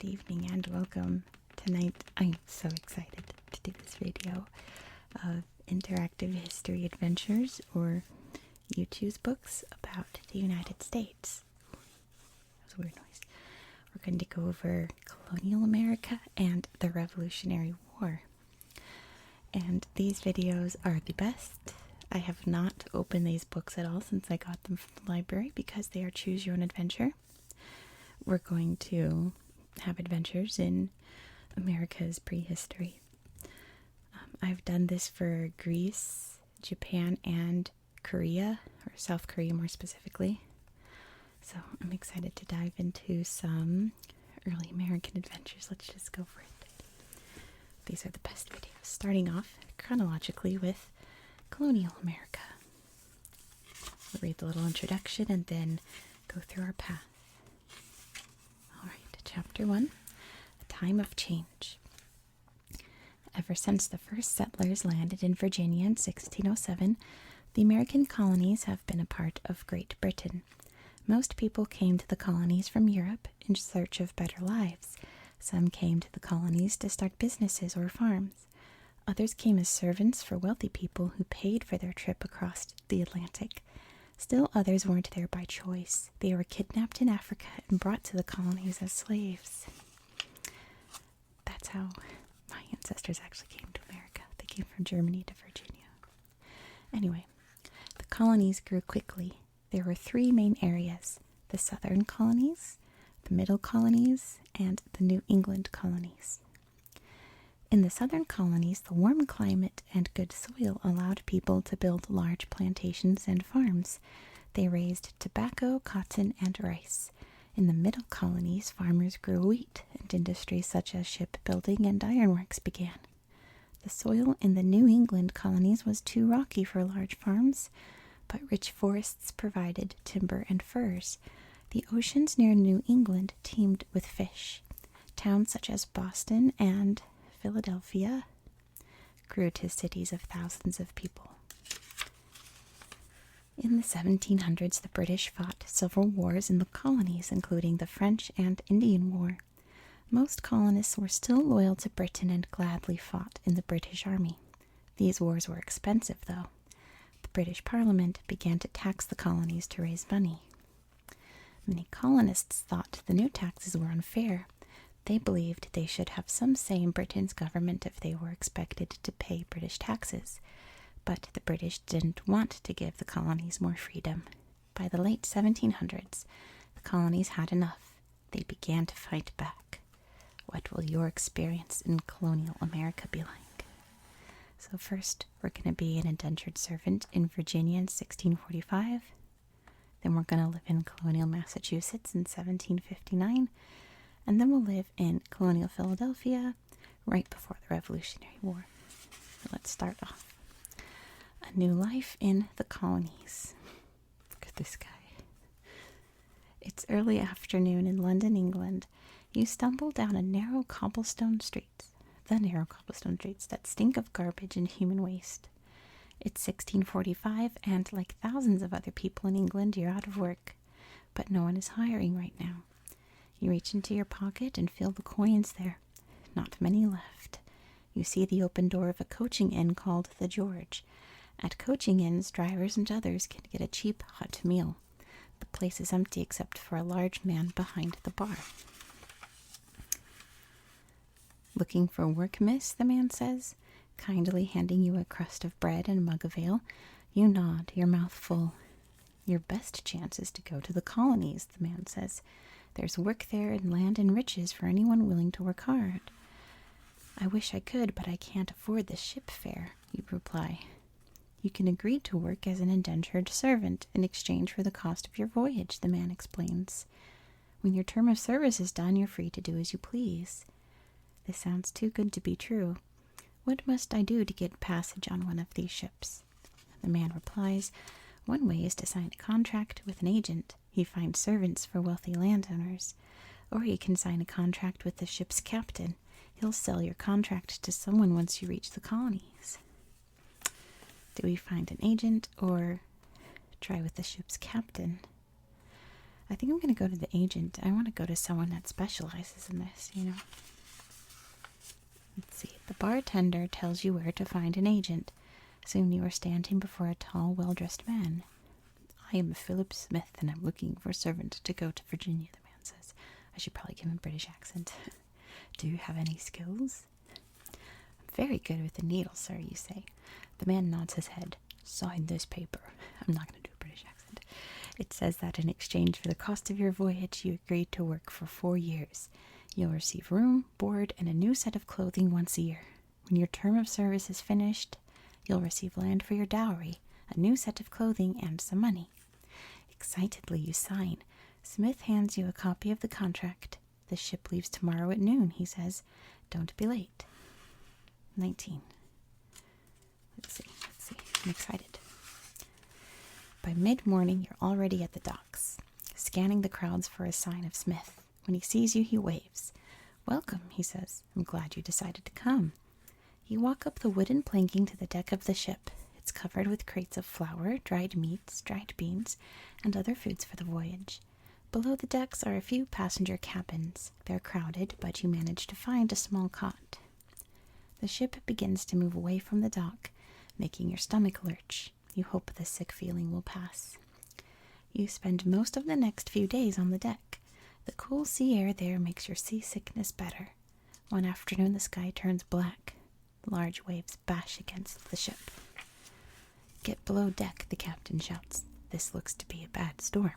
evening and welcome. Tonight I'm so excited to do this video of interactive history adventures, or you choose books about the United States. That was a weird noise. We're going to go over colonial America and the Revolutionary War. And these videos are the best. I have not opened these books at all since I got them from the library because they are choose your own adventure. We're going to have adventures in America's prehistory. I've done this for Greece, Japan, and Korea, or South Korea more specifically. So I'm excited to dive into some early American adventures. Let's just go for it. These are the best videos. Starting off chronologically with Colonial America. We'll read the little introduction and then go through our path. Alright, Chapter 1, A Time of Change. Ever since the first settlers landed in Virginia in 1607, the American colonies have been a part of Great Britain. Most people came to the colonies from Europe in search of better lives. Some came to the colonies to start businesses or farms. Others came as servants for wealthy people who paid for their trip across the Atlantic. Still others weren't there by choice. They were kidnapped in Africa and brought to the colonies as slaves. That's how my ancestors actually came to America. They came from Germany to Virginia. Anyway, the colonies grew quickly. There were three main areas: the southern colonies, the middle colonies, and the New England colonies. In the southern colonies, the warm climate and good soil allowed people to build large plantations and farms. They raised tobacco, cotton, and rice. In the middle colonies, farmers grew wheat, and industries such as shipbuilding and ironworks began. The soil in the New England colonies was too rocky for large farms, but rich forests provided timber and furs. The oceans near New England teemed with fish. Towns such as Boston and Philadelphia grew to cities of thousands of people. In the 1700s, the British fought several wars in the colonies, including the French and Indian War. Most colonists were still loyal to Britain and gladly fought in the British Army. These wars were expensive, though. The British Parliament began to tax the colonies to raise money. Many colonists thought the new taxes were unfair. They believed they should have some say in Britain's government if they were expected to pay British taxes. But the British didn't want to give the colonies more freedom. By the late 1700s, the colonies had enough. They began to fight back. What will your experience in colonial America be like? So first, we're going to be an indentured servant in Virginia in 1645. Then we're going to live in colonial Massachusetts in 1759. And then we'll live in colonial Philadelphia right before the Revolutionary War. So let's start off. A new life in the colonies. Look at this guy. It's early afternoon in London, England. You stumble down the narrow cobblestone streets that stink of garbage and human waste. It's 1645, and like thousands of other people in England, you're out of work. But no one is hiring right now. You reach into your pocket and feel the coins there. Not many left. You see the open door of a coaching inn called the George. At coaching inns, drivers and others can get a cheap hot meal. The place is empty except for a large man behind the bar. "Looking for work, miss?" the man says, kindly handing you a crust of bread and a mug of ale. You nod, your mouth full. "Your best chance is to go to the colonies," the man says. "There's work there and land and riches for anyone willing to work hard." "I wish I could, but I can't afford the ship fare," you reply. "You can agree to work as an indentured servant in exchange for the cost of your voyage," the man explains. "When your term of service is done, you're free to do as you please." This sounds too good to be true. "What must I do to get passage on one of these ships?" The man replies, "One way is to sign a contract with an agent. He finds servants for wealthy landowners. Or you can sign a contract with the ship's captain. He'll sell your contract to someone once you reach the colonies." Do we find an agent or try with the ship's captain? I think I'm going to go to the agent. I want to go to someone that specializes in this, you know. Let's see. The bartender tells you where to find an agent. Soon you are standing before a tall, well-dressed man. I am Philip Smith, and I'm looking for a servant to go to Virginia, the man says. I should probably give him a British accent. Do you have any skills? I'm very good with the needle, sir, you say. The man nods his head. Sign this paper. I'm not going to do a British accent. It says that in exchange for the cost of your voyage, you agreed to work for 4 years. You'll receive room, board, and a new set of clothing once a year. When your term of service is finished, you'll receive land for your dowry, a new set of clothing, and some money. Excitedly, you sign. Smith hands you a copy of the contract. The ship leaves tomorrow at noon, he says. Don't be late. 19. Let's see. I'm excited. By mid-morning, you're already at the docks, scanning the crowds for a sign of Smith. When he sees you, he waves. Welcome, he says. I'm glad you decided to come. You walk up the wooden planking to the deck of the ship. It's covered with crates of flour, dried meats, dried beans, and other foods for the voyage. Below the decks are a few passenger cabins. They're crowded, but you manage to find a small cot. The ship begins to move away from the dock, making your stomach lurch. You hope the sick feeling will pass. You spend most of the next few days on the deck. The cool sea air there makes your seasickness better. One afternoon the sky turns black. Large waves bash against the ship. Get below deck, the captain shouts. This looks to be a bad storm.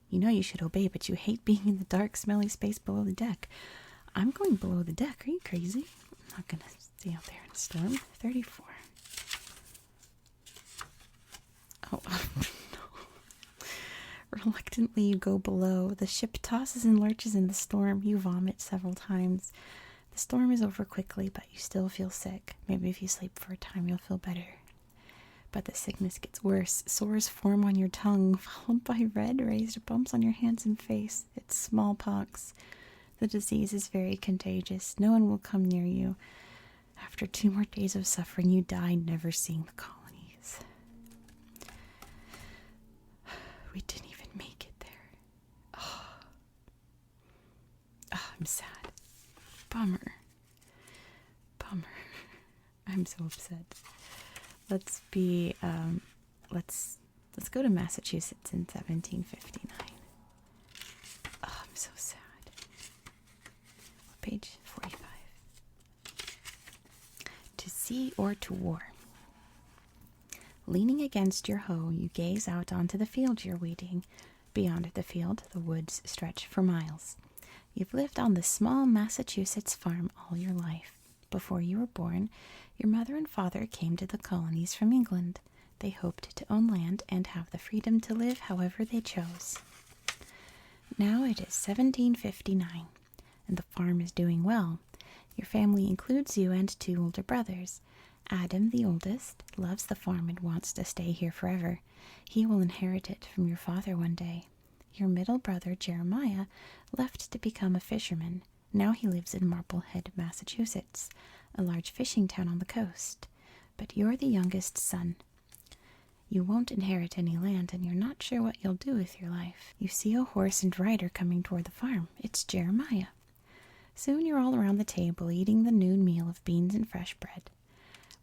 You know you should obey, but you hate being in the dark, smelly space below the deck. I'm going below the deck. Are you crazy? I'm not going to stay out there in a storm. 34. Oh, no. Reluctantly, you go below. The ship tosses and lurches in the storm. You vomit several times. The storm is over quickly, but you still feel sick. Maybe if you sleep for a time, you'll feel better. But the sickness gets worse. Sores form on your tongue, followed by red raised bumps on your hands and face. It's smallpox. The disease is very contagious. No one will come near you. After 2 more days of suffering, you die never seeing the colonies. We didn't even make it there. Oh, I'm sad. Bummer. I'm so upset. Let's go to Massachusetts in 1759. Oh, I'm so sad. Page 45. To sea or to war. Leaning against your hoe, you gaze out onto the field you're weeding. Beyond the field, the woods stretch for miles. You've lived on this small Massachusetts farm all your life. Before you were born, your mother and father came to the colonies from England. They hoped to own land and have the freedom to live however they chose. Now it is 1759, and the farm is doing well. Your family includes you and 2 older brothers. Adam, the oldest, loves the farm and wants to stay here forever. He will inherit it from your father one day. Your middle brother, Jeremiah, left to become a fisherman. Now he lives in Marblehead, Massachusetts, a large fishing town on the coast. But you're the youngest son. You won't inherit any land, and you're not sure what you'll do with your life. You see a horse and rider coming toward the farm. It's Jeremiah. Soon you're all around the table, eating the noon meal of beans and fresh bread.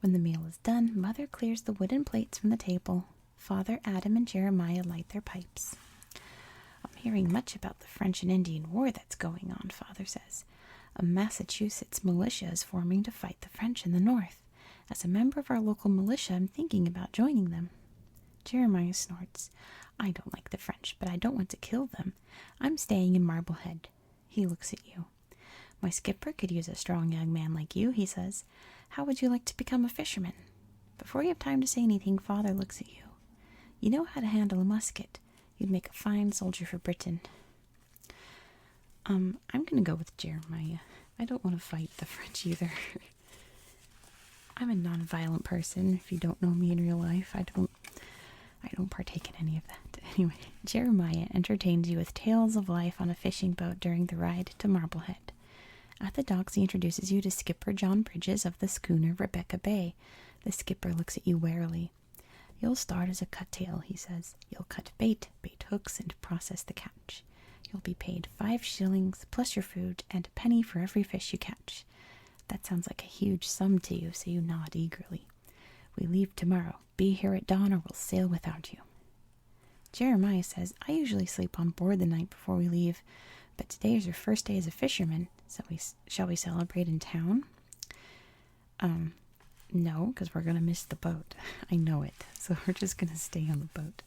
When the meal is done, Mother clears the wooden plates from the table. Father, Adam, and Jeremiah light their pipes. I'm hearing much about the French and Indian War that's going on, Father says. A Massachusetts militia is forming to fight the French in the north. As a member of our local militia, I'm thinking about joining them. Jeremiah snorts. I don't like the French, but I don't want to kill them. I'm staying in Marblehead. He looks at you. My skipper could use a strong young man like you, he says. How would you like to become a fisherman? Before you have time to say anything, Father looks at you. You know how to handle a musket. You'd make a fine soldier for Britain. I'm going to go with Jeremiah. I don't want to fight the French either. I'm a non-violent person. If you don't know me in real life, I don't partake in any of that. Anyway, Jeremiah entertains you with tales of life on a fishing boat during the ride to Marblehead. At the docks, he introduces you to Skipper John Bridges of the schooner Rebecca Bay. The skipper looks at you warily. You'll start as a cuttail, he says. You'll cut bait, bait hooks, and process the catch. You'll be paid 5 shillings plus your food and a penny for every fish you catch. That sounds like a huge sum to you, so you nod eagerly. We leave tomorrow. Be here at dawn or we'll sail without you. Jeremiah says, I usually sleep on board the night before we leave, but today is your first day as a fisherman, so shall we celebrate in town? No, because we're going to miss the boat. I know it, so we're just going to stay on the boat.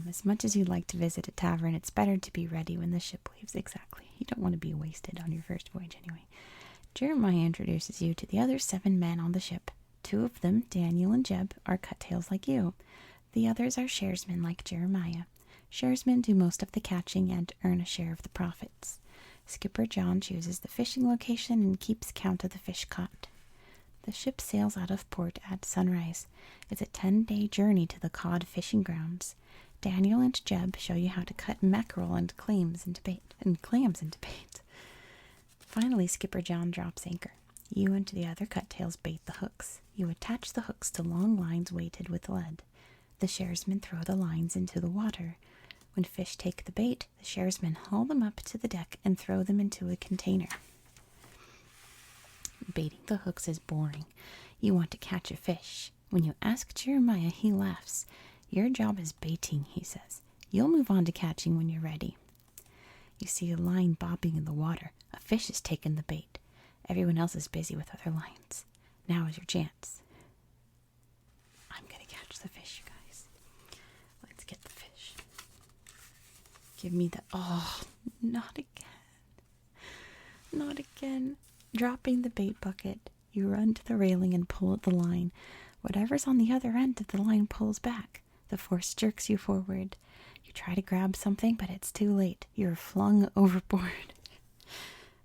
As much as you'd like to visit a tavern, it's better to be ready when the ship leaves. Exactly. You don't want to be wasted on your first voyage anyway. Jeremiah introduces you to the other 7 men on the ship. 2 of them, Daniel and Jeb, are cuttails like you. The others are sharesmen like Jeremiah. Sharesmen do most of the catching and earn a share of the profits. Skipper John chooses the fishing location and keeps count of the fish caught. The ship sails out of port at sunrise. It's a 10-day journey to the cod fishing grounds. Daniel and Jeb show you how to cut mackerel and clams into bait. Finally, Skipper John drops anchor. You and the other cuttails bait the hooks. You attach the hooks to long lines weighted with lead. The sharesmen throw the lines into the water. When fish take the bait, the sharesmen haul them up to the deck and throw them into a container. Baiting the hooks is boring. You want to catch a fish. When you ask Jeremiah, he laughs. Your job is baiting, he says. You'll move on to catching when you're ready. You see a line bobbing in the water. A fish has taken the bait. Everyone else is busy with other lines. Now is your chance. I'm going to catch the fish, you guys. Let's get the fish. Give me the... Oh, not again. Not again. Dropping the bait bucket, you run to the railing and pull at the line. Whatever's on the other end of the line pulls back. The force jerks you forward. You try to grab something, but it's too late. You're flung overboard.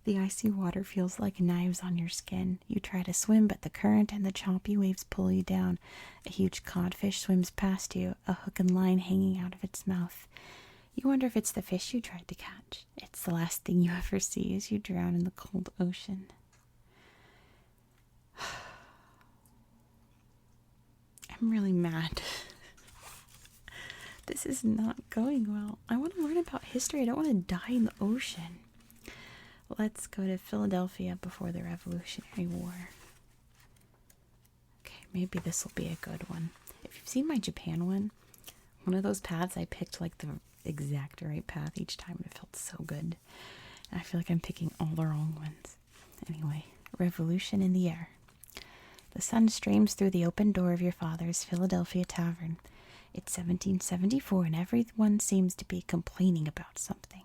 The icy water feels like knives on your skin. You try to swim, but the current and the choppy waves pull you down. A huge codfish swims past you, a hook and line hanging out of its mouth. You wonder if it's the fish you tried to catch. It's the last thing you ever see as you drown in the cold ocean. I'm really mad. This is not going well. I want to learn about history. I don't want to die in the ocean. Let's go to Philadelphia before the Revolutionary War. Okay, maybe this will be a good one. If you've seen my Japan one of those paths, I picked like the exact right path each time. It felt so good. And I feel like I'm picking all the wrong ones. Anyway, Revolution in the Air. The sun streams through the open door of your father's Philadelphia tavern. It's 1774 and everyone seems to be complaining about something.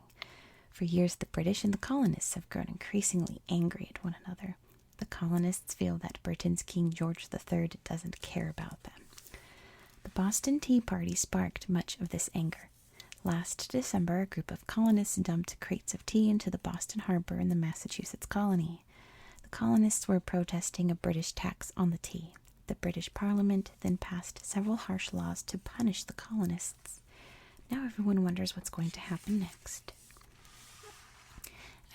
For years, the British and the colonists have grown increasingly angry at one another. The colonists feel that Britain's King George III doesn't care about them. The Boston Tea Party sparked much of this anger. Last December, a group of colonists dumped crates of tea into the Boston Harbor in the Massachusetts colony. The colonists were protesting a British tax on the tea. The British Parliament then passed several harsh laws to punish the colonists. Now everyone wonders what's going to happen next.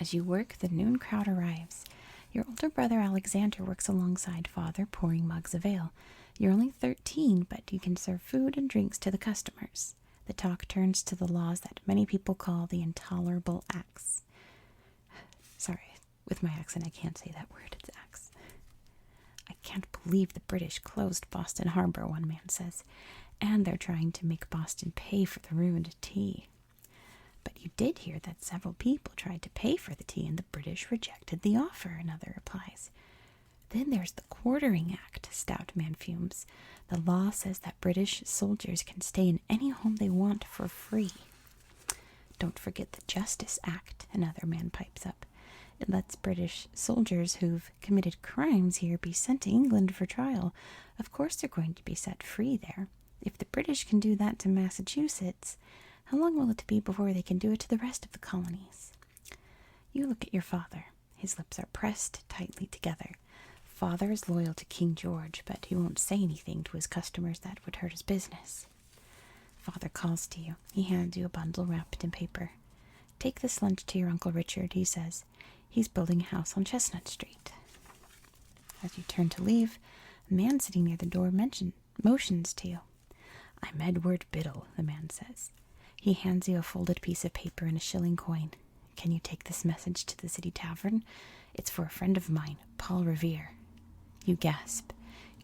As you work, the noon crowd arrives. Your older brother Alexander works alongside father, pouring mugs of ale. You're only 13, but you can serve food and drinks to the customers. The talk turns to the laws that many people call the Intolerable Acts. Sorry, with my accent I can't say that word, it's acts. I can't believe the British closed Boston Harbor, one man says, and they're trying to make Boston pay for the ruined tea. But you did hear that several people tried to pay for the tea and the British rejected the offer, another replies. Then there's the Quartering Act, stout man fumes. The law says that British soldiers can stay in any home they want for free. Don't forget the Justice Act, another man pipes up. It lets British soldiers who've committed crimes here be sent to England for trial. Of course they're going to be set free there. If the British can do that to Massachusetts, how long will it be before they can do it to the rest of the colonies? You look at your father. His lips are pressed tightly together. Father is loyal to King George, but he won't say anything to his customers that would hurt his business. Father calls to you. He hands you a bundle wrapped in paper. Take this lunch to your Uncle Richard, he says. He's building a house on Chestnut Street. As you turn to leave, a man sitting near the door motions to you. I'm Edward Biddle, the man says. He hands you a folded piece of paper and a shilling coin. Can you take this message to the city tavern? It's for a friend of mine, Paul Revere. You gasp.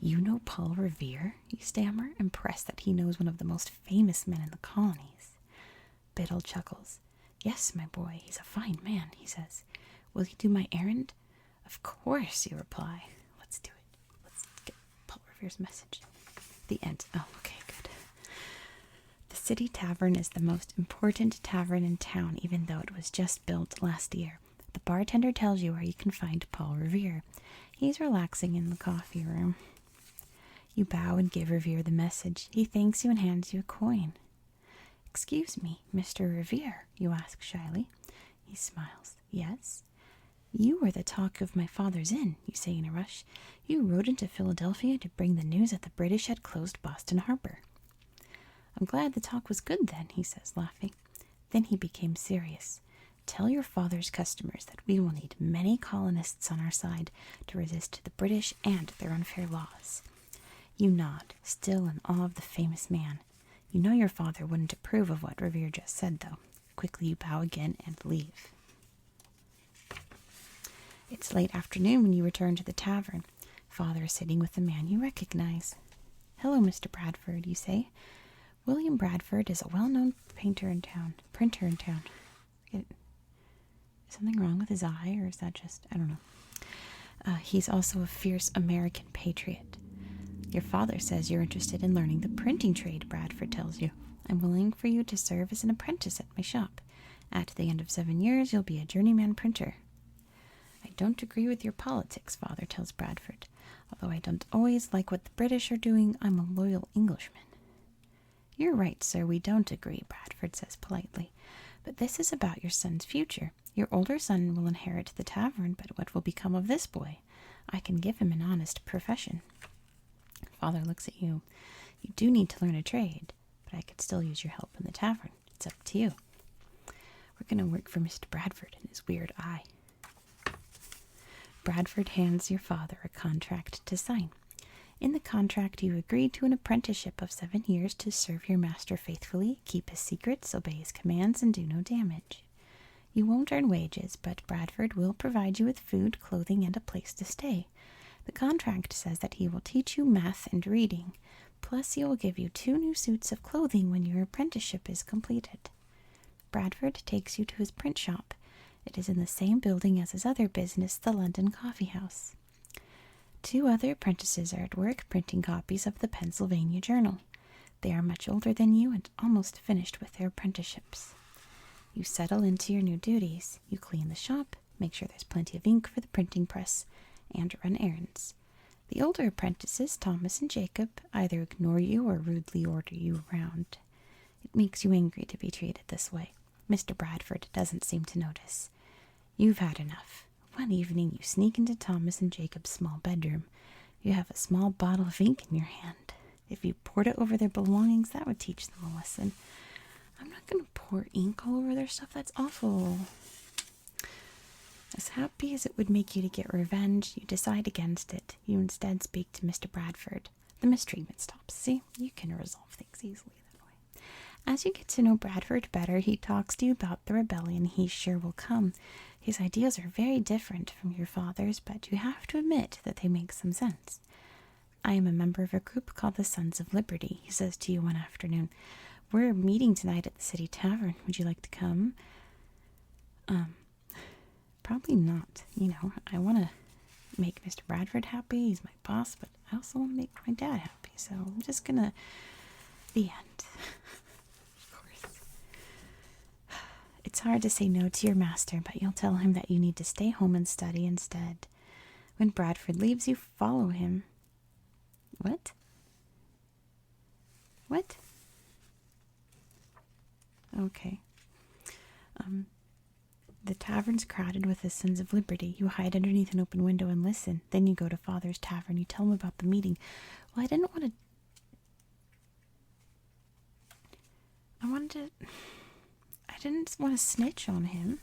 You know Paul Revere? You stammer, impressed that he knows one of the most famous men in the colonies. Biddle chuckles. Yes, my boy, he's a fine man, he says. Will you do my errand? Of course, you reply. Let's do it. Let's get Paul Revere's message. The end. Oh, okay, good. The city tavern is the most important tavern in town, even though it was just built last year. The bartender tells you where you can find Paul Revere. He's relaxing in the coffee room. You bow and give Revere the message. He thanks you and hands you a coin. Excuse me, Mr. Revere, you ask shyly. He smiles. Yes? You were the talk of my father's inn, you say in a rush. You rode into Philadelphia to bring the news that the British had closed Boston Harbor. I'm glad the talk was good then, he says, laughing. Then he became serious. Tell your father's customers that we will need many colonists on our side to resist the British and their unfair laws. You nod, still in awe of the famous man. You know your father wouldn't approve of what Revere just said, though. Quickly you bow again and leave. It's late afternoon when you return to the tavern. Father is sitting with a man you recognize. Hello, Mr. Bradford, you say. William Bradford is a well-known printer in town. Is something wrong with his eye, or is that just, I don't know. He's also a fierce American patriot. Your father says you're interested in learning the printing trade, Bradford tells you. I'm willing for you to serve as an apprentice at my shop. At the end of 7 years, you'll be a journeyman printer. I don't agree with your politics, Father tells Bradford. Although I don't always like what the British are doing, I'm a loyal Englishman. You're right, sir, we don't agree, Bradford says politely. But this is about your son's future. Your older son will inherit the tavern, but what will become of this boy? I can give him an honest profession. Father looks at you. You do need to learn a trade, but I could still use your help in the tavern. It's up to you. We're going to work for Mr. Bradford and his weird eye. Bradford hands your father a contract to sign. In the contract, you agree to an apprenticeship of 7 years to serve your master faithfully, keep his secrets, obey his commands, and do no damage. You won't earn wages, but Bradford will provide you with food, clothing, and a place to stay. The contract says that he will teach you math and reading, plus he will give you 2 new suits of clothing when your apprenticeship is completed. Bradford takes you to his print shop. It is in the same building as his other business, the London Coffee House. 2 other apprentices are at work printing copies of the Pennsylvania Journal. They are much older than you and almost finished with their apprenticeships. You settle into your new duties. You clean the shop, make sure there's plenty of ink for the printing press, and run errands. The older apprentices, Thomas and Jacob, either ignore you or rudely order you around. It makes you angry to be treated this way. Mr. Bradford doesn't seem to notice. You've had enough. One evening you sneak into Thomas and Jacob's small bedroom. You have a small bottle of ink in your hand. If you poured it over their belongings, that would teach them a lesson. I'm not going to pour ink all over their stuff. That's awful. As happy as it would make you to get revenge, you decide against it. You instead speak to Mr. Bradford. The mistreatment stops. See, you can resolve things easily that way. As you get to know Bradford better, he talks to you about the rebellion he sure will come. His ideas are very different from your father's, but you have to admit that they make some sense. I am a member of a group called the Sons of Liberty, he says to you one afternoon. We're meeting tonight at the city tavern. Would you like to come? Probably not. You know, I want to make Mr. Bradford happy. He's my boss, but I also want to make my dad happy. So I'm just gonna... The end. Of course. It's hard to say no to your master, but you'll tell him that you need to stay home and study instead. When Bradford leaves, you follow him. What? What? Okay. The tavern's crowded with the Sons of Liberty. You hide underneath an open window and listen. Then you go to Father's tavern. You tell him about the meeting. Well, I didn't want to snitch on him.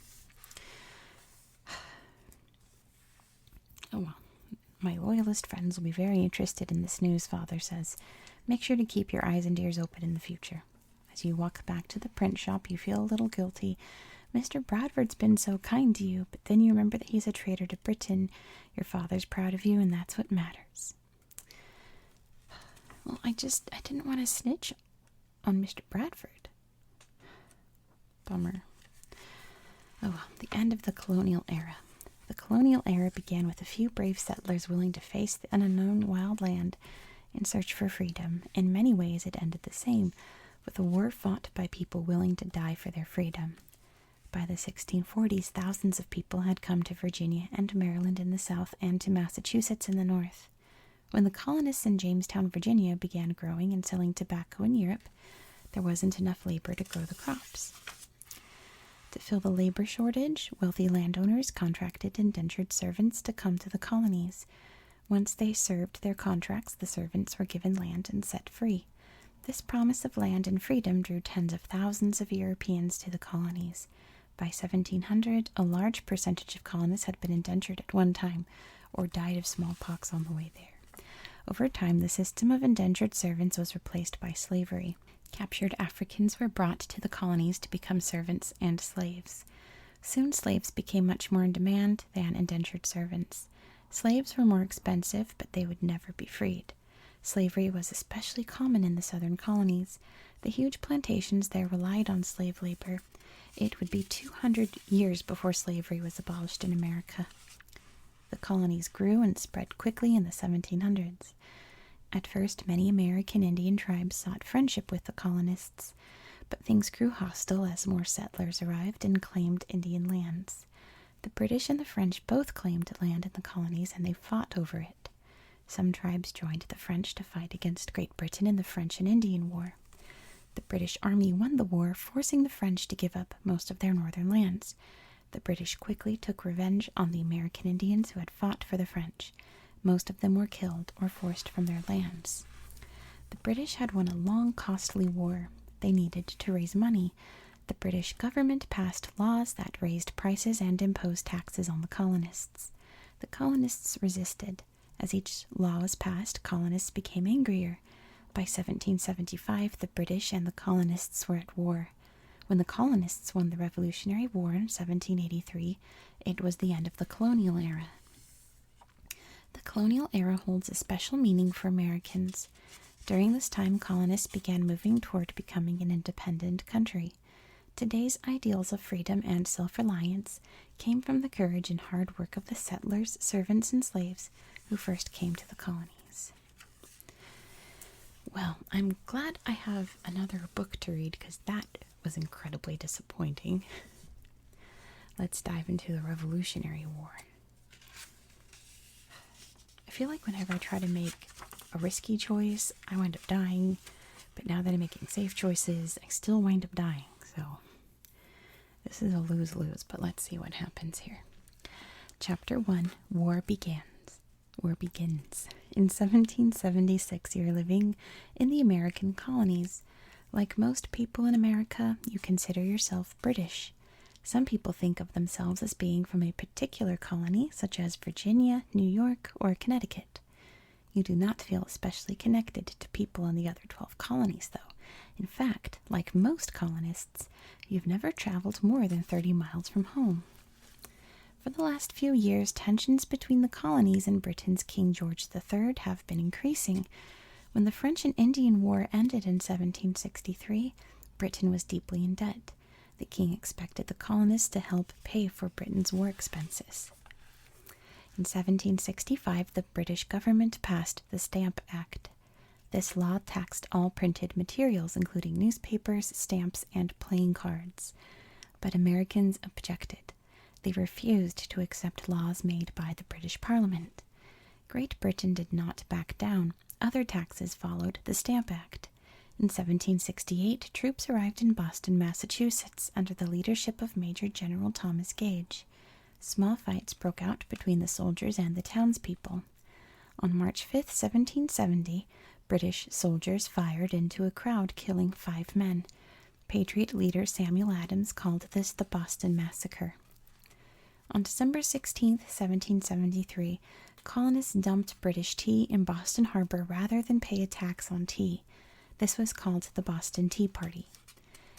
Oh well. My loyalist friends will be very interested in this news, Father says. Make sure to keep your eyes and ears open in the future. As you walk back to the print shop, you feel a little guilty. Mr. Bradford's been so kind to you, but then you remember that he's a traitor to Britain. Your father's proud of you, and that's what matters. Well, I didn't want to snitch on Mr. Bradford. Bummer. Oh well, the end of the colonial era. The colonial era began with a few brave settlers willing to face the unknown wild land in search for freedom. In many ways, it ended the same, with a war fought by people willing to die for their freedom. By the 1640s, thousands of people had come to Virginia and Maryland in the south and to Massachusetts in the north. When the colonists in Jamestown, Virginia began growing and selling tobacco in Europe, there wasn't enough labor to grow the crops. To fill the labor shortage, wealthy landowners contracted indentured servants to come to the colonies. Once they served their contracts, the servants were given land and set free. This promise of land and freedom drew tens of thousands of Europeans to the colonies. By 1700, a large percentage of colonists had been indentured at one time or died of smallpox on the way there. Over time, the system of indentured servants was replaced by slavery. Captured Africans were brought to the colonies to become servants and slaves. Soon slaves became much more in demand than indentured servants. Slaves were more expensive, but they would never be freed. Slavery was especially common in the southern colonies. The huge plantations there relied on slave labor. It would be 200 years before slavery was abolished in America. The colonies grew and spread quickly in the 1700s. At first, many American Indian tribes sought friendship with the colonists, but things grew hostile as more settlers arrived and claimed Indian lands. The British and the French both claimed land in the colonies, and they fought over it. Some tribes joined the French to fight against Great Britain in the French and Indian War. The British Army won the war, forcing the French to give up most of their northern lands. The British quickly took revenge on the American Indians who had fought for the French. Most of them were killed or forced from their lands. The British had won a long, costly war. They needed to raise money. The British government passed laws that raised prices and imposed taxes on the colonists. The colonists resisted. As each law was passed, colonists became angrier. By 1775, the British and the colonists were at war. When the colonists won the Revolutionary War in 1783, it was the end of the Colonial Era. The Colonial Era holds a special meaning for Americans. During this time, colonists began moving toward becoming an independent country. Today's ideals of freedom and self-reliance came from the courage and hard work of the settlers, servants, and slaves who first came to the colonies. Well, I'm glad I have another book to read because that was incredibly disappointing. Let's dive into the Revolutionary War. I feel like whenever I try to make a risky choice, I wind up dying. But now that I'm making safe choices, I still wind up dying. So this is a lose-lose, but let's see what happens here. Chapter 1, War Begins. War begins. In 1776, you're living in the American colonies. Like most people in America, you consider yourself British. Some people think of themselves as being from a particular colony, such as Virginia, New York, or Connecticut. You do not feel especially connected to people in the other 12 colonies, though. In fact, like most colonists, you've never traveled more than 30 miles from home. For the last few years, tensions between the colonies and Britain's King George III have been increasing. When the French and Indian War ended in 1763, Britain was deeply in debt. The king expected the colonists to help pay for Britain's war expenses. In 1765, the British government passed the Stamp Act. This law taxed all printed materials, including newspapers, stamps, and playing cards. But Americans objected. They refused to accept laws made by the British Parliament. Great Britain did not back down. Other taxes followed the Stamp Act. In 1768, troops arrived in Boston, Massachusetts, under the leadership of Major General Thomas Gage. Small fights broke out between the soldiers and the townspeople. On March 5, 1770, British soldiers fired into a crowd, killing 5 men. Patriot leader Samuel Adams called this the Boston Massacre. On December 16, 1773, Colonists dumped British tea in Boston Harbor rather than pay a tax on tea. This was called the Boston Tea Party.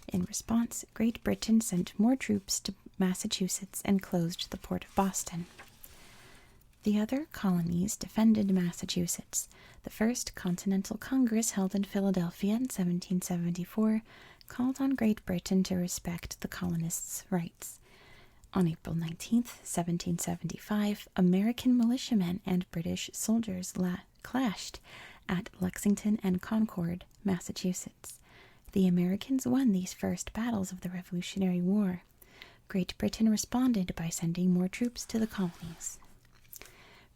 In response, Great Britain sent more troops to Massachusetts and closed the port of Boston. The other colonies defended Massachusetts. The First Continental Congress, held in Philadelphia in 1774, called on Great Britain to respect the colonists' rights. On April 19, 1775, American militiamen and British soldiers clashed at Lexington and Concord, Massachusetts. The Americans won these first battles of the Revolutionary War. Great Britain responded by sending more troops to the colonies.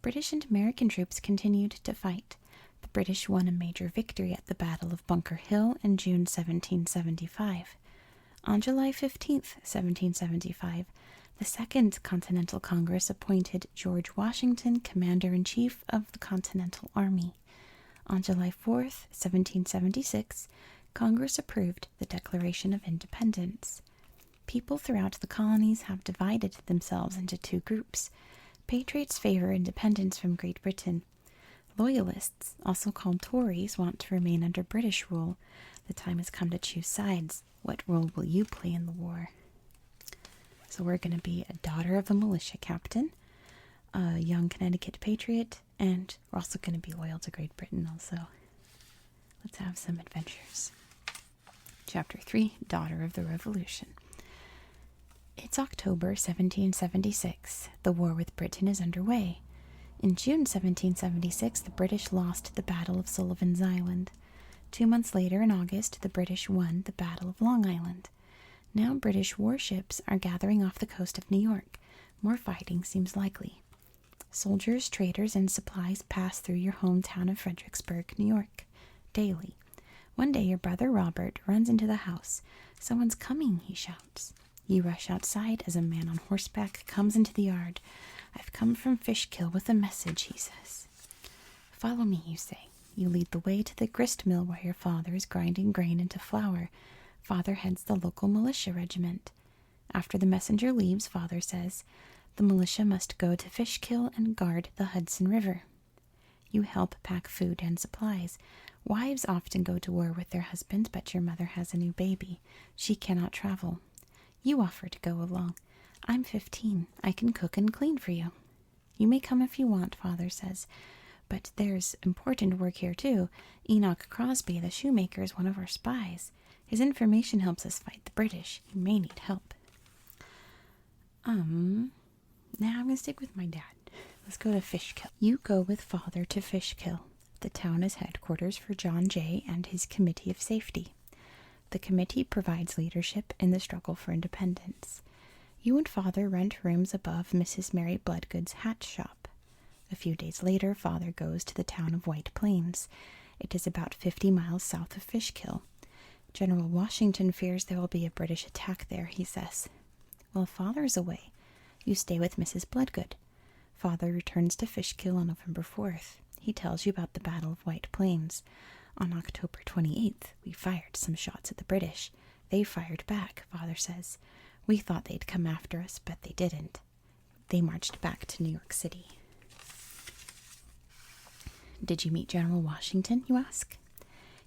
British and American troops continued to fight. The British won a major victory at the Battle of Bunker Hill in June 1775. On July 15, 1775, the Second Continental Congress appointed George Washington Commander-in-Chief of the Continental Army. On July 4, 1776, Congress approved the Declaration of Independence. People throughout the colonies have divided themselves into two groups. Patriots favor independence from Great Britain. Loyalists, also called Tories, want to remain under British rule. The time has come to choose sides. What role will you play in the war? So we're going to be a daughter of a militia captain, a young Connecticut patriot, and we're also going to be loyal to Great Britain also. Let's have some adventures. Chapter 3, Daughter of the Revolution. It's October 1776. The war with Britain is underway. In June 1776, the British lost the Battle of Sullivan's Island. 2 months later, in August, the British won the Battle of Long Island. Now British warships are gathering off the coast of New York. More fighting seems likely. Soldiers, traders, and supplies pass through your hometown of Fredericksburg, New York, daily. One day your brother Robert runs into the house. "Someone's coming," he shouts. You rush outside as a man on horseback comes into the yard. "I've come from Fishkill with a message," he says. "Follow me," you say. You lead the way to the grist mill where your father is grinding grain into flour. Father heads the local militia regiment. After the messenger leaves, Father says, "The militia must go to Fishkill and guard the Hudson River." You help pack food and supplies. Wives often go to war with their husbands, but your mother has a new baby. She cannot travel. You offer to go along. "I'm 15. I can cook and clean for you." "You may come if you want," Father says. "But there's important work here, too. Enoch Crosby, the shoemaker, is one of our spies. His information helps us fight the British. You may need help." Now I'm going to stick with my dad. Let's go to Fishkill. You go with Father to Fishkill. The town is headquarters for John Jay and his Committee of Safety. The committee provides leadership in the struggle for independence. You and Father rent rooms above Mrs. Mary Bloodgood's hat shop. A few days later, Father goes to the town of White Plains. It is about 50 miles south of Fishkill. General Washington fears there will be a British attack there, he says. While Father is away, you stay with Mrs. Bloodgood. Father returns to Fishkill on November 4th. He tells you about the Battle of White Plains. On October 28th, we fired some shots at the British. They fired back, Father says. We thought they'd come after us, but they didn't. They marched back to New York City. Did you meet General Washington, you ask?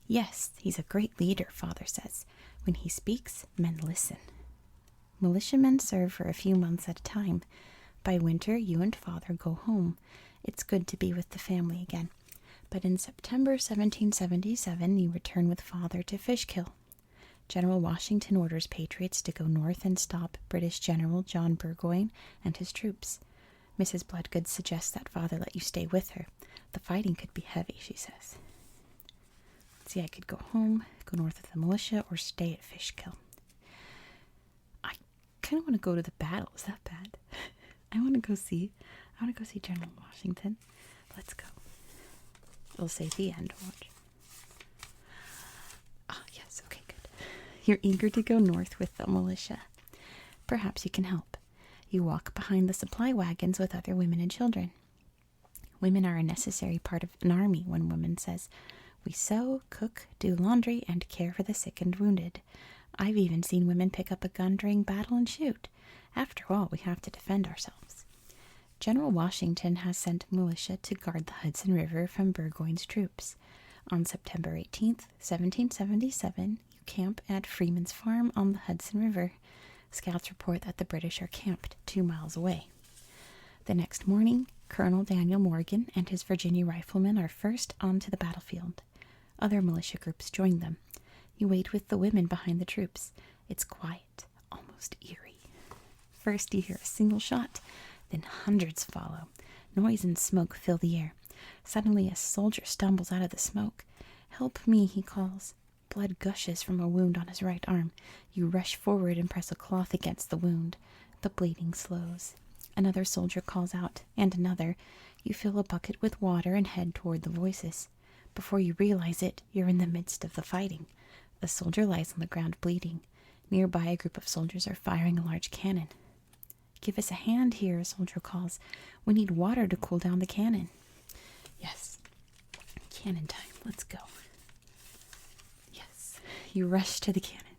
Yes, he's a great leader, Father says. When he speaks, men listen. Militiamen serve for a few months at a time. By winter, you and Father go home. It's good to be with the family again. But in September 1777, you return with Father to Fishkill. General Washington orders patriots to go north and stop British General John Burgoyne and his troops. Mrs. Bloodgood suggests that Father let you stay with her. The fighting could be heavy, she says. See, I could go home, go north of the militia, or stay at Fishkill. I kind of want to go to the battle. Is that bad? I want to go see General Washington. Let's go. It'll say the end. Watch. Ah, yes, okay, good. You're eager to go north with the militia. Perhaps you can help. You walk behind the supply wagons with other women and children. Women are a necessary part of an army, one woman says. We sew, cook, do laundry, and care for the sick and wounded. I've even seen women pick up a gun during battle and shoot. After all, we have to defend ourselves. General Washington has sent militia to guard the Hudson River from Burgoyne's troops. On September 18th, 1777, you camp at Freeman's Farm on the Hudson River. Scouts report that the British are camped 2 miles away. The next morning, Colonel Daniel Morgan and his Virginia riflemen are first onto the battlefield. Other militia groups join them. You wait with the women behind the troops. It's quiet, almost eerie. First you hear a single shot, then hundreds follow. Noise and smoke fill the air. Suddenly a soldier stumbles out of the smoke. "Help me," he calls. Blood gushes from a wound on his right arm. You rush forward and press a cloth against the wound. The bleeding slows. Another soldier calls out, and another. You fill a bucket with water and head toward the voices. Before you realize it, you're in the midst of the fighting. A soldier lies on the ground bleeding. Nearby, a group of soldiers are firing a large cannon. "Give us a hand here," a soldier calls. "We need water to cool down the cannon." Yes, cannon time. Let's go. Yes, you rush to the cannon.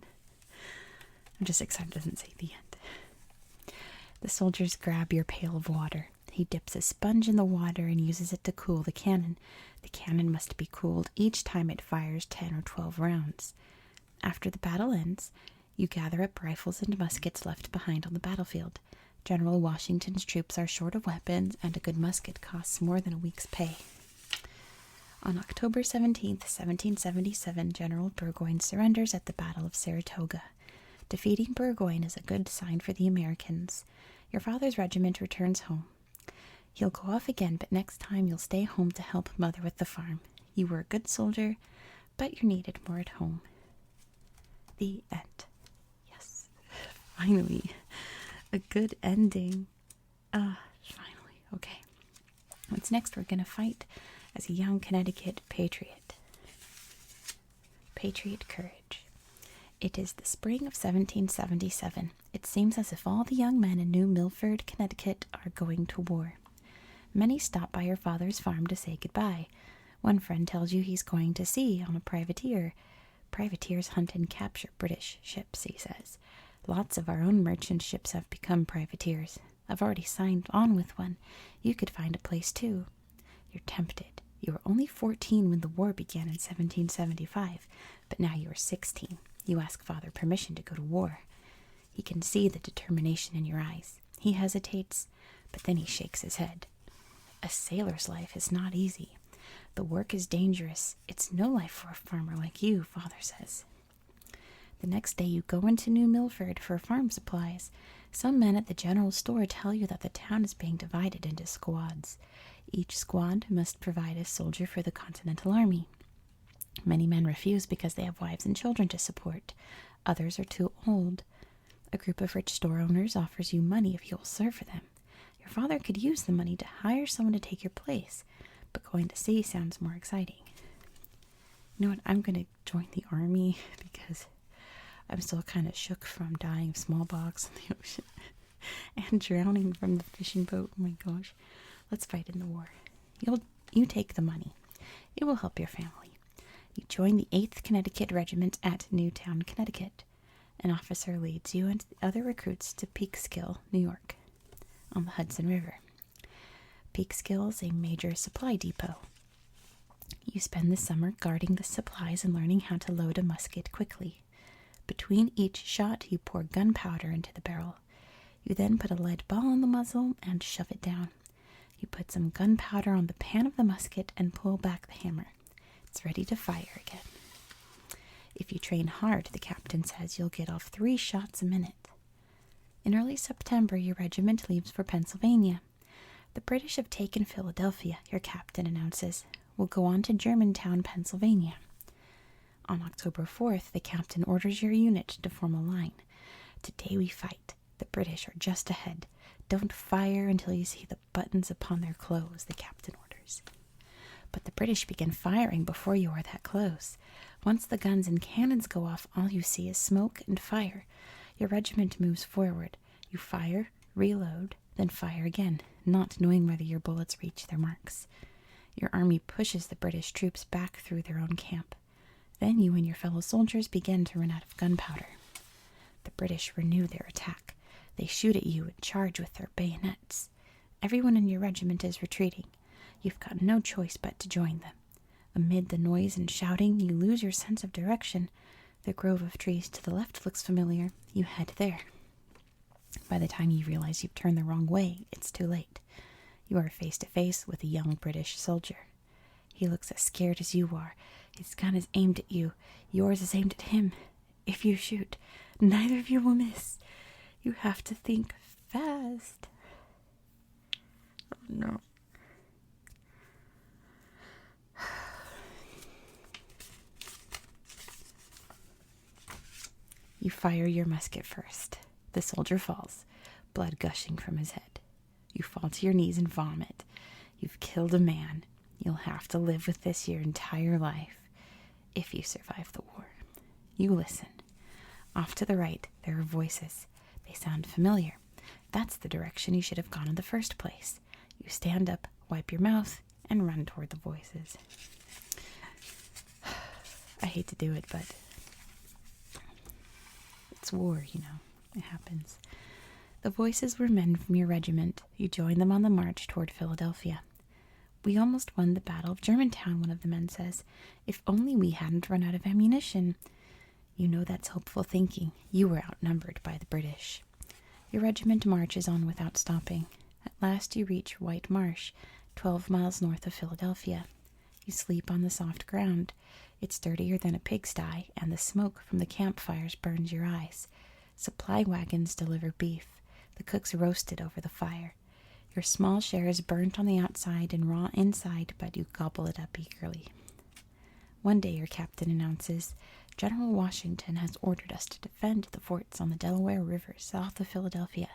I'm just excited it doesn't say the end. The soldiers grab your pail of water. He dips a sponge in the water and uses it to cool the cannon. The cannon must be cooled each time it fires 10 or 12 rounds. After the battle ends, you gather up rifles and muskets left behind on the battlefield. General Washington's troops are short of weapons, and a good musket costs more than a week's pay. On October 17th, 1777, General Burgoyne surrenders at the Battle of Saratoga. Defeating Burgoyne is a good sign for the Americans. Your father's regiment returns home. He'll go off again, but next time you'll stay home to help Mother with the farm. You were a good soldier, but you're needed more at home. The end. Yes, finally. A good ending. Finally. Okay. What's next? We're going to fight as a young Connecticut patriot. Patriot courage. It is the spring of 1777. It seems as if all the young men in New Milford, Connecticut are going to war. Many stop by your father's farm to say goodbye. One friend tells you he's going to sea on a privateer. Privateers hunt and capture British ships, he says. Lots of our own merchant ships have become privateers. I've already signed on with one. You could find a place too. You're tempted. You were only 14 when the war began in 1775, but now you are 16. You ask father permission to go to war. He can see the determination in your eyes. He hesitates, but then he shakes his head. A sailor's life is not easy. The work is dangerous. It's no life for a farmer like you, father says. The next day you go into New Milford for farm supplies. Some men at the general store tell you that the town is being divided into squads. Each squad must provide a soldier for the Continental Army. Many men refuse because they have wives and children to support. Others are too old. A group of rich store owners offers you money if you will serve for them. Your father could use the money to hire someone to take your place, but going to sea sounds more exciting. You know what? I'm going to join the army because I'm still kind of shook from dying of smallpox in the ocean and drowning from the fishing boat. Oh my gosh. Let's fight in the war. You take the money. It will help your family. You join the 8th Connecticut Regiment at Newtown, Connecticut. An officer leads you and the other recruits to Peekskill, New York, on the Hudson River. Peekskill is a major supply depot. You spend the summer guarding the supplies and learning how to load a musket quickly. Between each shot, you pour gunpowder into the barrel. You then put a lead ball in the muzzle and shove it down. You put some gunpowder on the pan of the musket and pull back the hammer. It's ready to fire again. If you train hard, the captain says, you'll get off 3 shots a minute. In early September, your regiment leaves for Pennsylvania. The British have taken Philadelphia, your captain announces. We'll go on to Germantown, Pennsylvania. On October 4th, the captain orders your unit to form a line. Today we fight. The British are just ahead. Don't fire until you see the buttons upon their clothes, the captain orders. But the British begin firing before you are that close. Once the guns and cannons go off, all you see is smoke and fire. Your regiment moves forward. You fire, reload, then fire again, not knowing whether your bullets reach their marks. Your army pushes the British troops back through their own camp. Then you and your fellow soldiers begin to run out of gunpowder. The British renew their attack. They shoot at you and charge with their bayonets. Everyone in your regiment is retreating. You've got no choice but to join them. Amid the noise and shouting, you lose your sense of direction. The grove of trees to the left looks familiar. You head there. By the time you realize you've turned the wrong way, it's too late. You are face to face with a young British soldier. He looks as scared as you are. His gun is aimed at you. Yours is aimed at him. If you shoot, neither of you will miss. You have to think fast. Oh no. You fire your musket first. The soldier falls, blood gushing from his head. You fall to your knees and vomit. You've killed a man. You'll have to live with this your entire life, if you survive the war. You listen. Off to the right, there are voices. They sound familiar. That's the direction you should have gone in the first place. You stand up, wipe your mouth, and run toward the voices. I hate to do it, but it's war, you know. It happens. The voices were men from your regiment. You joined them on the march toward Philadelphia. We almost won the Battle of Germantown, one of the men says. If only we hadn't run out of ammunition. You know that's hopeful thinking. You were outnumbered by the British. Your regiment marches on without stopping. At last you reach White Marsh, 12 miles north of Philadelphia. You sleep on the soft ground. It's dirtier than a pigsty, and the smoke from the campfires burns your eyes. Supply wagons deliver beef. The cooks roast it over the fire. Your small share is burnt on the outside and raw inside, but you gobble it up eagerly. One day your captain announces, General Washington has ordered us to defend the forts on the Delaware River south of Philadelphia.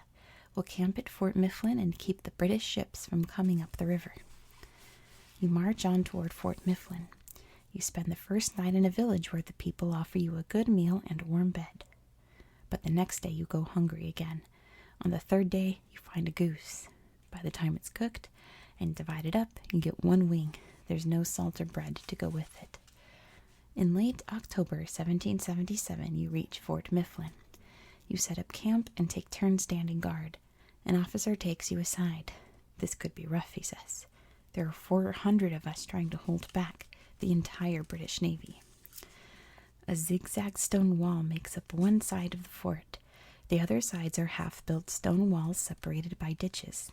We'll camp at Fort Mifflin and keep the British ships from coming up the river. You march on toward Fort Mifflin. You spend the first night in a village where the people offer you a good meal and a warm bed. But the next day you go hungry again. On the third day, you find a goose. By the time it's cooked and divided up, you get one wing. There's no salt or bread to go with it. In late October 1777, you reach Fort Mifflin. You set up camp and take turns standing guard. An officer takes you aside. This could be rough, he says. There are 400 of us trying to hold back the entire British Navy. A zigzag stone wall makes up one side of the fort. The other sides are half-built stone walls separated by ditches.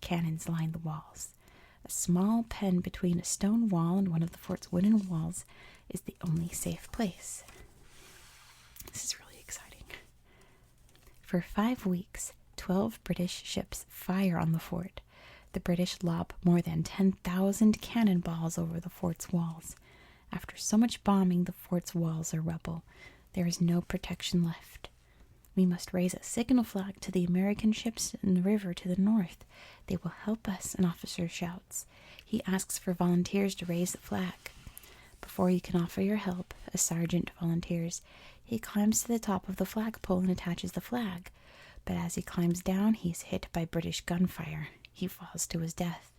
Cannons line the walls. A small pen between a stone wall and one of the fort's wooden walls is the only safe place. This is really exciting. For 5 weeks, 12 British ships fire on the fort. The British lob more than 10,000 cannonballs over the fort's walls. After so much bombing, the fort's walls are rubble. There is no protection left. We must raise a signal flag to the American ships in the river to the north. They will help us, an officer shouts. He asks for volunteers to raise the flag. Before you can offer your help, a sergeant volunteers. He climbs to the top of the flagpole and attaches the flag. But as he climbs down, he's hit by British gunfire. He falls to his death.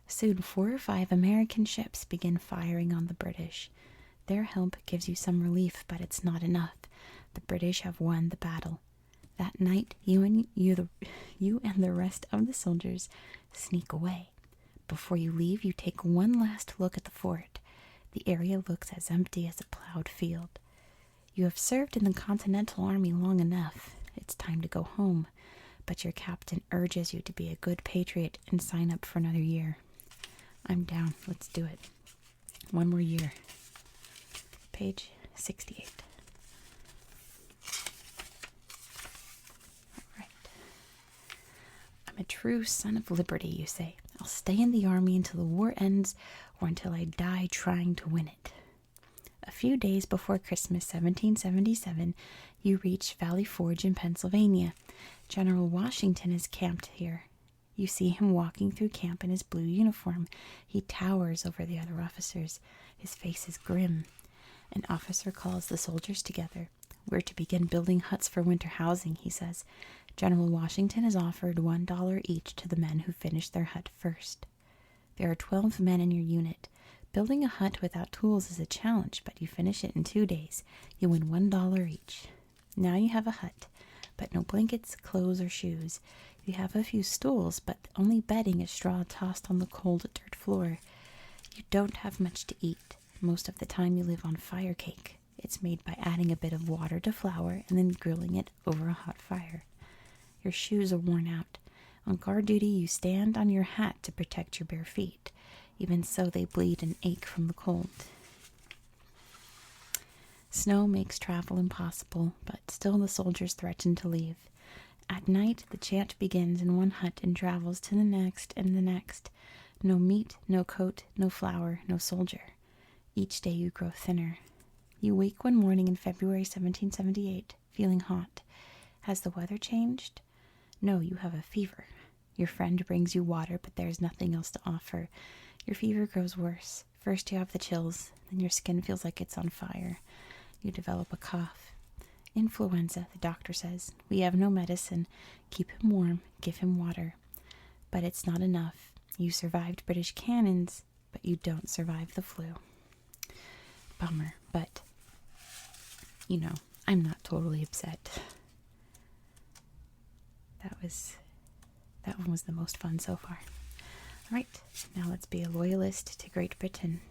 Soon 4 or 5 American ships begin firing on the British. Their help gives you some relief, but it's not enough. The British have won the battle. That night, you and the rest of the soldiers sneak away. Before you leave, you take one last look at the fort. The area looks as empty as a plowed field. You have served in the Continental Army long enough. It's time to go home. But your captain urges you to be a good patriot and sign up for another year. I'm down. Let's do it. One more year. Page 68. All right. I'm a true son of liberty, you say. I'll stay in the army until the war ends or until I die trying to win it. A few days before Christmas 1777, you reach Valley Forge in Pennsylvania. General Washington is camped here. You see him walking through camp in his blue uniform. He towers over the other officers. His face is grim. An officer calls the soldiers together. We're to begin building huts for winter housing, he says. General Washington has offered $1 each to the men who finish their hut first. There are 12 men in your unit. Building a hut without tools is a challenge, but you finish it in 2 days. You win $1 each. Now you have a hut, but no blankets, clothes, or shoes. You have a few stools, but the only bedding is straw tossed on the cold dirt floor. You don't have much to eat. Most of the time you live on fire cake. It's made by adding a bit of water to flour and then grilling it over a hot fire. Your shoes are worn out. On guard duty, you stand on your hat to protect your bare feet. Even so, they bleed and ache from the cold. Snow makes travel impossible, but still the soldiers threaten to leave. At night, the chant begins in one hut and travels to the next and the next. No meat, no coat, no flour, no soldier. Each day you grow thinner. You wake one morning in February 1778, feeling hot. Has the weather changed? No, you have a fever. Your friend brings you water, but there's nothing else to offer. Your fever grows worse. First you have the chills, then your skin feels like it's on fire. You develop a cough. Influenza, the doctor says. We have no medicine. Keep him warm, give him water. But it's not enough. You survived British cannons, but you don't survive the flu. Bummer, but, I'm not totally upset. That one was the most fun so far. All right, now let's be a loyalist to Great Britain.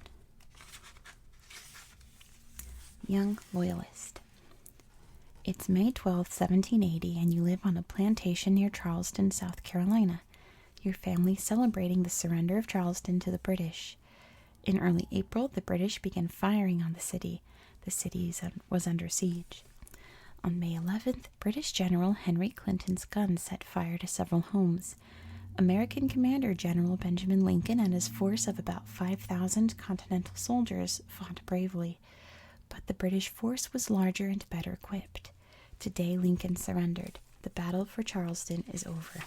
Young Loyalist. It's May 12th, 1780, and you live on a plantation near Charleston, South Carolina. Your family's celebrating the surrender of Charleston to the British. In early April, the British began firing on the city. The city was under siege. On May 11th, British General Henry Clinton's guns set fire to several homes. American Commander General Benjamin Lincoln and his force of about 5,000 Continental soldiers fought bravely. But the British force was larger and better equipped. Today, Lincoln surrendered. The battle for Charleston is over.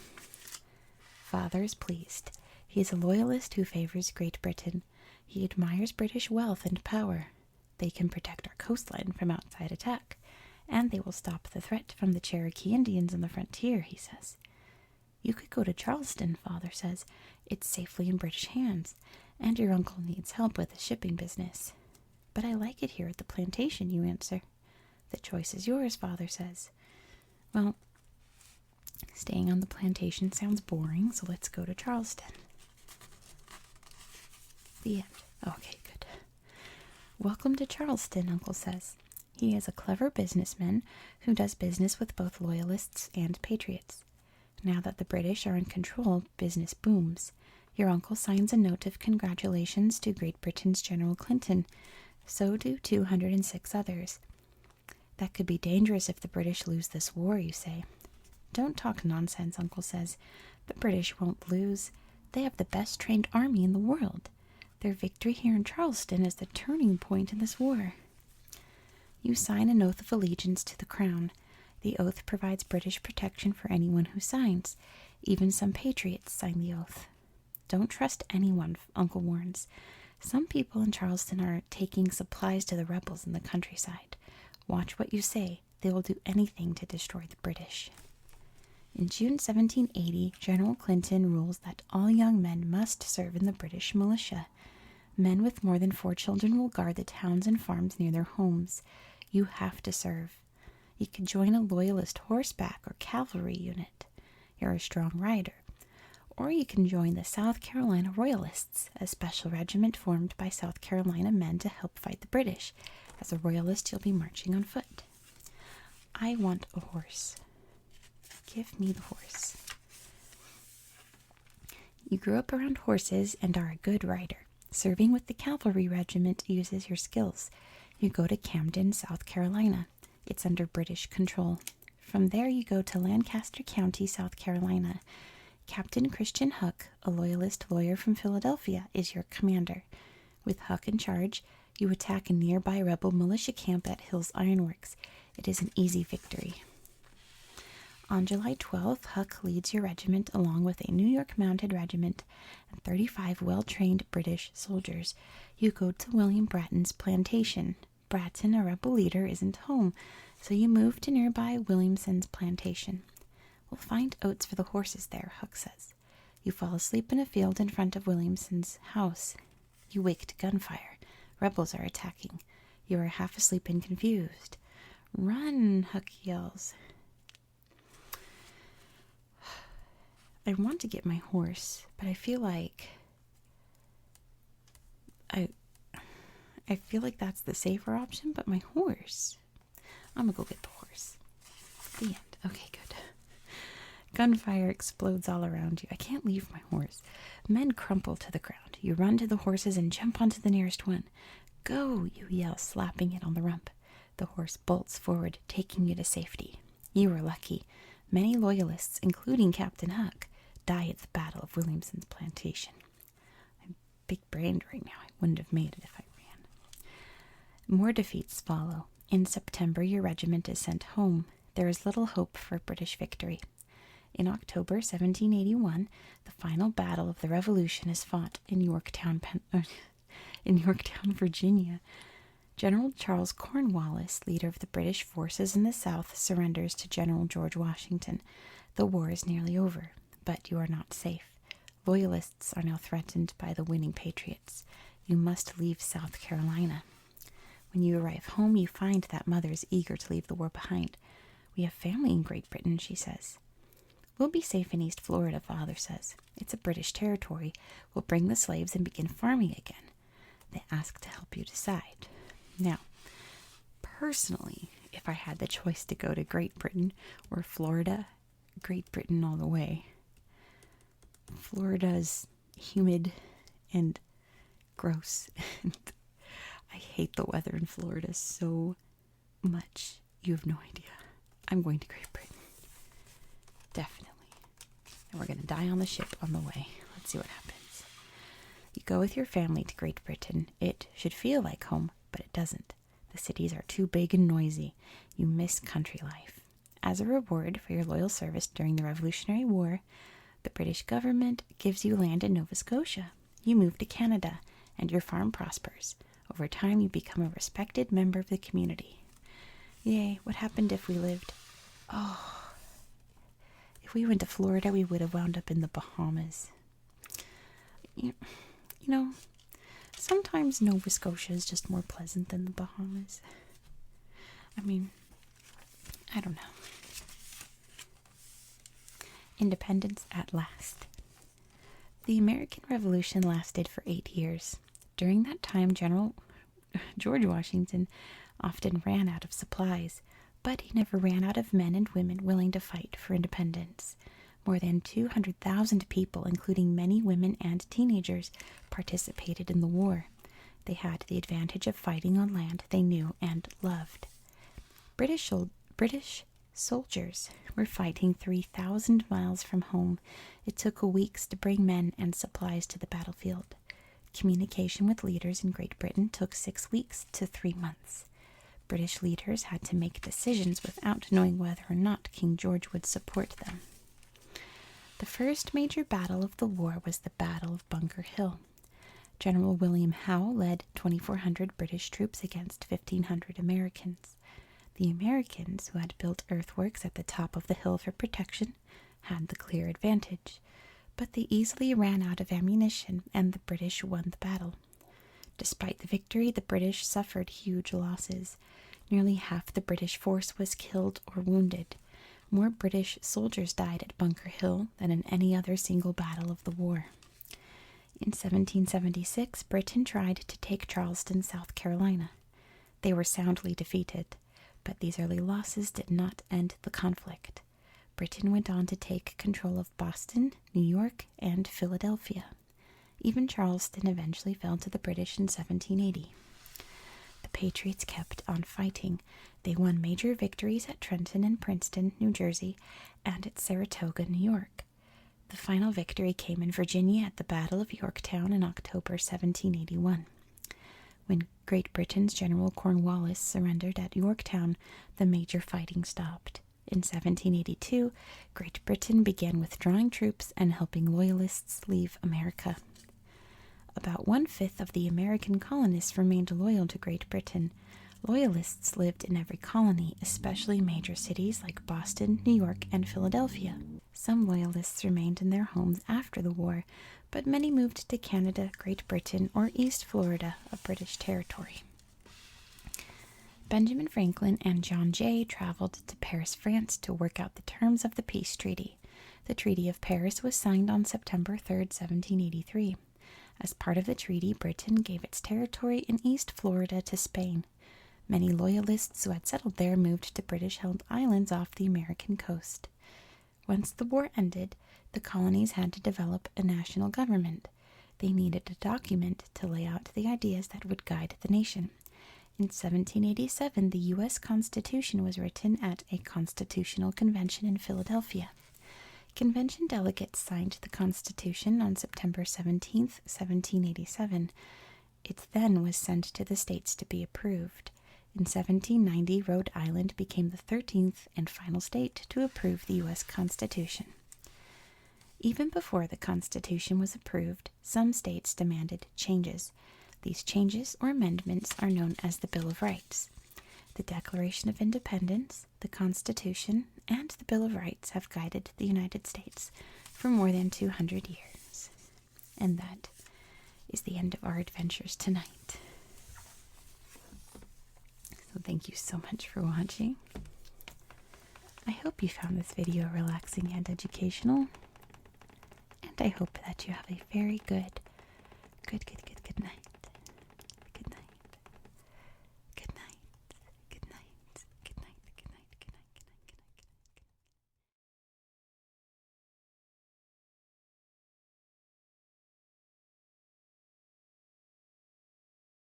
Father is pleased. He is a loyalist who favors Great Britain. He admires British wealth and power. They can protect our coastline from outside attack, and they will stop the threat from the Cherokee Indians on the frontier, he says. You could go to Charleston, Father says. It's safely in British hands, and your uncle needs help with the shipping business. But I like it here at the plantation, you answer. The choice is yours, Father says. Well, staying on the plantation sounds boring, so let's go to Charleston. The end. Okay, good. Welcome to Charleston, Uncle says. He is a clever businessman who does business with both loyalists and patriots. Now that the British are in control, business booms. Your uncle signs a note of congratulations to Great Britain's General Clinton. So do 206 others. That could be dangerous if the British lose this war, you say. Don't talk nonsense, Uncle says. The British won't lose. They have the best trained army in the world. Their victory here in Charleston is the turning point in this war. You sign an oath of allegiance to the crown. The oath provides British protection for anyone who signs. Even some patriots sign the oath. Don't trust anyone, Uncle warns. Some people in Charleston are taking supplies to the rebels in the countryside. Watch what you say. They will do anything to destroy the British. In June 1780, General Clinton rules that all young men must serve in the British militia. Men with more than 4 children will guard the towns and farms near their homes. You have to serve. You could join a loyalist horseback or cavalry unit. You're a strong rider. Or you can join the South Carolina Royalists, a special regiment formed by South Carolina men to help fight the British. As a royalist, you'll be marching on foot. I want a horse. Give me the horse. You grew up around horses and are a good rider. Serving with the cavalry regiment uses your skills. You go to Camden, South Carolina. It's under British control. From there you go to Lancaster County, South Carolina. Captain Christian Huck, a loyalist lawyer from Philadelphia, is your commander. With Huck in charge, you attack a nearby rebel militia camp at Hill's Ironworks. It is an easy victory. On July 12th, Huck leads your regiment along with a New York Mounted Regiment and 35 well-trained British soldiers. You go to William Bratton's plantation. Bratton, a rebel leader, isn't home, so you move to nearby Williamson's plantation. We'll find oats for the horses there, Huck says. You fall asleep in a field in front of Williamson's house. You wake to gunfire. Rebels are attacking. You are half asleep and confused. Run, Huck yells. I want to get my horse, but I feel like I feel like that's the safer option, but my horse. I'm gonna go get the horse. The end. Okay, good. Gunfire explodes all around you. I can't leave my horse. Men crumple to the ground. You run to the horses and jump onto the nearest one. Go, you yell, slapping it on the rump. The horse bolts forward, taking you to safety. You are lucky. Many loyalists, including Captain Huck, die at the Battle of Williamson's plantation. I'm big-brained right now. I wouldn't have made it if I ran. More defeats follow. In September, your regiment is sent home. There is little hope for British victory. In October 1781, the final battle of the Revolution is fought in Yorktown, Virginia. General Charles Cornwallis, leader of the British forces in the South, surrenders to General George Washington. The war is nearly over, but you are not safe. Loyalists are now threatened by the winning Patriots. You must leave South Carolina. When you arrive home, you find that mother is eager to leave the war behind. We have family in Great Britain, she says. We'll be safe in East Florida, Father says. It's a British territory. We'll bring the slaves and begin farming again. They ask to help you decide. Now, personally, if I had the choice to go to Great Britain or Florida, Great Britain all the way. Florida's humid and gross. And I hate the weather in Florida so much. You have no idea. I'm going to Great Britain. Definitely. And we're going to die on the ship on the way. Let's see what happens. You go with your family to Great Britain. It should feel like home, but it doesn't. The cities are too big and noisy. You miss country life. As a reward for your loyal service during the Revolutionary War, the British government gives you land in Nova Scotia. You move to Canada, and your farm prospers. Over time, you become a respected member of the community. Yay, what happened if we lived? Oh, if we went to Florida, we would have wound up in the Bahamas. You know, sometimes Nova Scotia is just more pleasant than the Bahamas. I mean, I don't know. Independence at last. The American Revolution lasted for 8 years. During that time, General George Washington often ran out of supplies, but he never ran out of men and women willing to fight for independence. More than 200,000 people, including many women and teenagers, participated in the war. They had the advantage of fighting on land they knew and loved. British soldiers were fighting 3,000 miles from home. It took weeks to bring men and supplies to the battlefield. Communication with leaders in Great Britain took 6 weeks to 3 months. British leaders had to make decisions without knowing whether or not King George would support them. The first major battle of the war was the Battle of Bunker Hill. General William Howe led 2,400 British troops against 1,500 Americans. The Americans, who had built earthworks at the top of the hill for protection, had the clear advantage, but they easily ran out of ammunition and the British won the battle. Despite the victory, the British suffered huge losses. Nearly half the British force was killed or wounded. More British soldiers died at Bunker Hill than in any other single battle of the war. In 1776, Britain tried to take Charleston, South Carolina. They were soundly defeated, but these early losses did not end the conflict. Britain went on to take control of Boston, New York, and Philadelphia. Even Charleston eventually fell to the British in 1780. The Patriots kept on fighting. They won major victories at Trenton and Princeton, New Jersey, and at Saratoga, New York. The final victory came in Virginia at the Battle of Yorktown in October 1781. When Great Britain's General Cornwallis surrendered at Yorktown, the major fighting stopped. In 1782, Great Britain began withdrawing troops and helping Loyalists leave America. About 1/5 of the American colonists remained loyal to Great Britain. Loyalists lived in every colony, especially major cities like Boston, New York, and Philadelphia. Some Loyalists remained in their homes after the war, but many moved to Canada, Great Britain, or East Florida, a British territory. Benjamin Franklin and John Jay traveled to Paris, France to work out the terms of the peace treaty. The The Treaty of Paris was signed on September 3rd, 1783. As part of the treaty, Britain gave its territory in East Florida to Spain. Many loyalists who had settled there moved to British-held islands off the American coast. Once the war ended, the colonies had to develop a national government. They needed a document to lay out the ideas that would guide the nation. In 1787, the U.S. Constitution was written at a constitutional convention in Philadelphia. Convention delegates signed the Constitution on September 17, 1787. It then was sent to the states to be approved. In 1790, Rhode Island became the 13th and final state to approve the U.S. Constitution. Even before the Constitution was approved, some states demanded changes. These changes or amendments are known as the Bill of Rights. The Declaration of Independence, the Constitution, and the Bill of Rights have guided the United States for more than 200 years. And that is the end of our adventures tonight. So thank you so much for watching. I hope you found this video relaxing and educational. And I hope that you have a very good night.